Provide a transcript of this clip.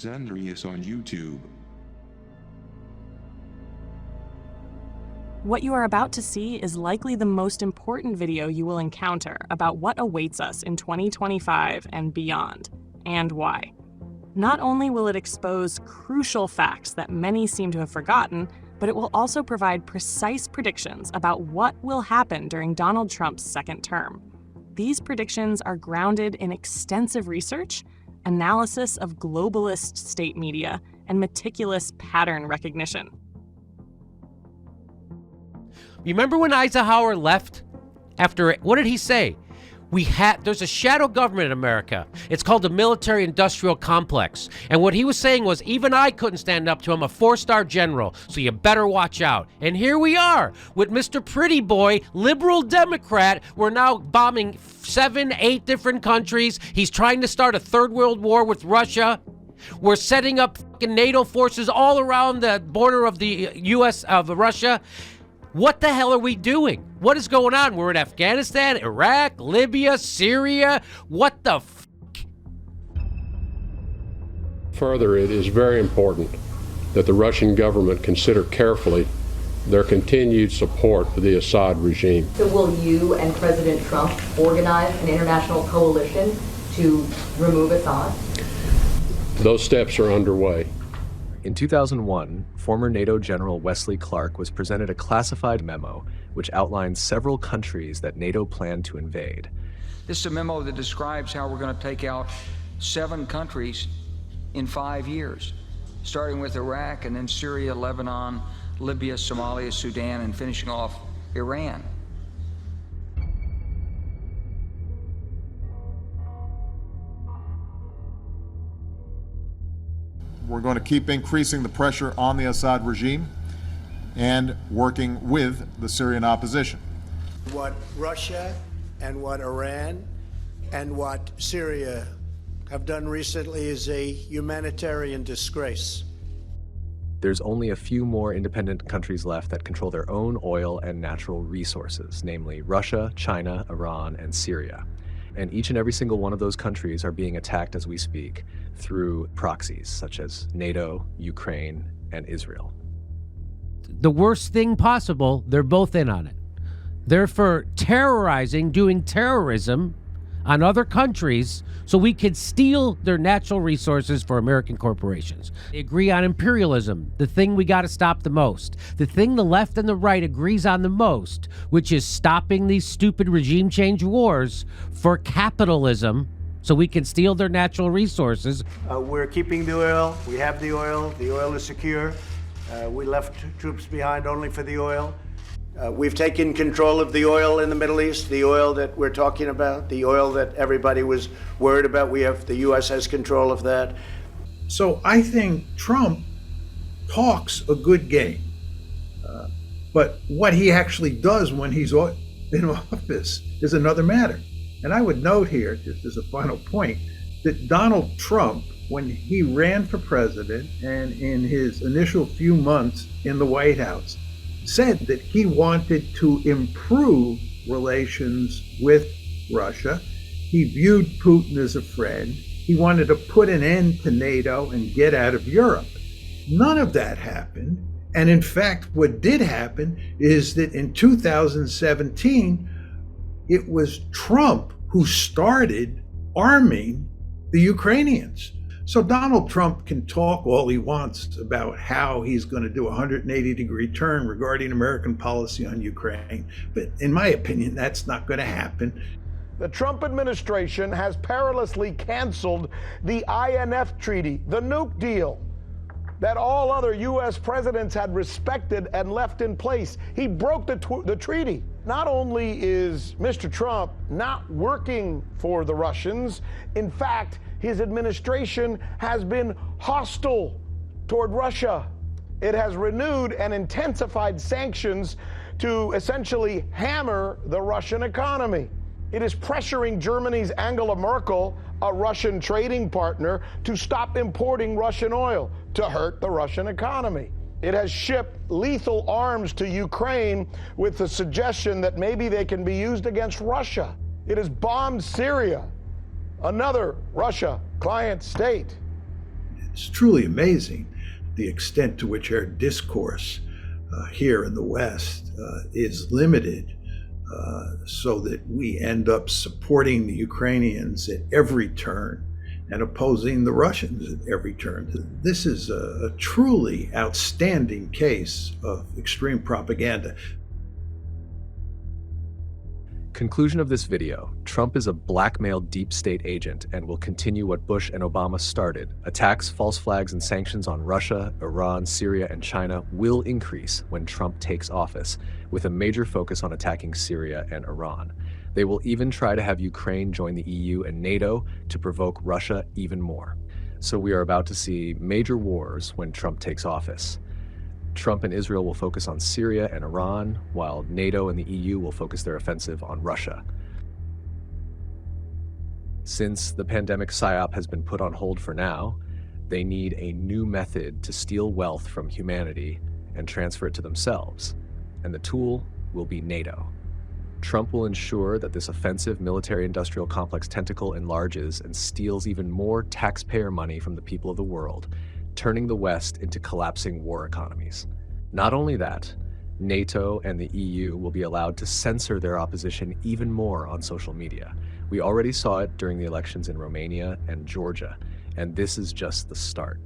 Zendrius on YouTube. What you are about to see is likely the most important video you will encounter about what awaits us in 2025 and beyond, and why. Not only will it expose crucial facts that many seem to have forgotten, but it will also provide precise predictions about what will happen during Donald Trump's second term. These predictions are grounded in extensive research, analysis of globalist state media, and meticulous pattern recognition. Remember when Eisenhower left? What did he say? There's a shadow government in America. It's called the military-industrial complex. And what he was saying was, even I couldn't stand up to him, a 4-star general, so you better watch out. And here we are, with Mr. Pretty Boy, liberal Democrat. We're now bombing 7, 8 different countries. He's trying to start a third world war with Russia. We're setting up fucking NATO forces all around the border of the U.S. of Russia. What the hell are we doing? What is going on? We're in Afghanistan, Iraq, Libya, Syria. What the f***? Further, it is very important that the Russian government consider carefully their continued support for the Assad regime. So will you and President Trump organize an international coalition to remove Assad? Those steps are underway. In 2001, former NATO General Wesley Clark was presented a classified memo which outlined several countries that NATO planned to invade. This is a memo that describes how we're going to take out 7 countries in 5 years, starting with Iraq and then Syria, Lebanon, Libya, Somalia, Sudan, and finishing off Iran. We're going to keep increasing the pressure on the Assad regime and working with the Syrian opposition. What Russia and what Iran and what Syria have done recently is a humanitarian disgrace. There's only a few more independent countries left that control their own oil and natural resources, namely Russia, China, Iran, and Syria. And each and every single one of those countries are being attacked as we speak through proxies such as NATO, Ukraine, and Israel. The worst thing possible, they're both in on it. They're for terrorizing, doing terrorism on other countries so we could steal their natural resources for American corporations. They agree on imperialism, the thing we got to stop the most. The thing the left and the right agrees on the most, which is stopping these stupid regime change wars for capitalism so we can steal their natural resources. We're keeping the oil. We have the oil. The oil is secure. We left troops behind only for the oil. We've taken control of the oil in the Middle East, the oil that we're talking about, the oil that everybody was worried about. The U.S. has control of that. So I think Trump talks a good game. But what he actually does when he's in office is another matter. And I would note here, just as a final point, that Donald Trump, when he ran for president and in his initial few months in the White House, said that he wanted to improve relations with Russia. He viewed Putin as a friend. He wanted to put an end to NATO and get out of Europe. None of that happened. And in fact, what did happen is that in 2017, it was Trump who started arming the Ukrainians. So Donald Trump can talk all he wants about how he's going to do a 180-degree turn regarding American policy on Ukraine. But in my opinion, that's not going to happen. The Trump administration has perilously canceled the INF treaty, the nuke deal that all other U.S. presidents had respected and left in place. He broke the treaty. Not only is Mr. Trump not working for the Russians, in fact, his administration has been hostile toward Russia. It has renewed and intensified sanctions to essentially hammer the Russian economy. It is pressuring Germany's Angela Merkel, a Russian trading partner, to stop importing Russian oil to hurt the Russian economy. It has shipped lethal arms to Ukraine with the suggestion that maybe they can be used against Russia. It has bombed Syria, another Russia client state. It's truly amazing the extent to which our discourse here in the West is limited, so that we end up supporting the Ukrainians at every turn and opposing the Russians at every turn. This is a truly outstanding case of extreme propaganda. Conclusion of this video: Trump is a blackmailed deep state agent and will continue what Bush and Obama started. Attacks, false flags, and sanctions on Russia, Iran, Syria, and China will increase when Trump takes office, with a major focus on attacking Syria and Iran. They will even try to have Ukraine join the EU and NATO to provoke Russia even more. So we are about to see major wars when Trump takes office. Trump and Israel will focus on Syria and Iran, while NATO and the EU will focus their offensive on Russia. Since the pandemic psyop has been put on hold for now, they need a new method to steal wealth from humanity and transfer it to themselves, and the tool will be NATO. Trump will ensure that this offensive military-industrial complex tentacle enlarges and steals even more taxpayer money from the people of the world, turning the West into collapsing war economies. Not only that, NATO and the EU will be allowed to censor their opposition even more on social media. We already saw it during the elections in Romania and Georgia, and this is just the start.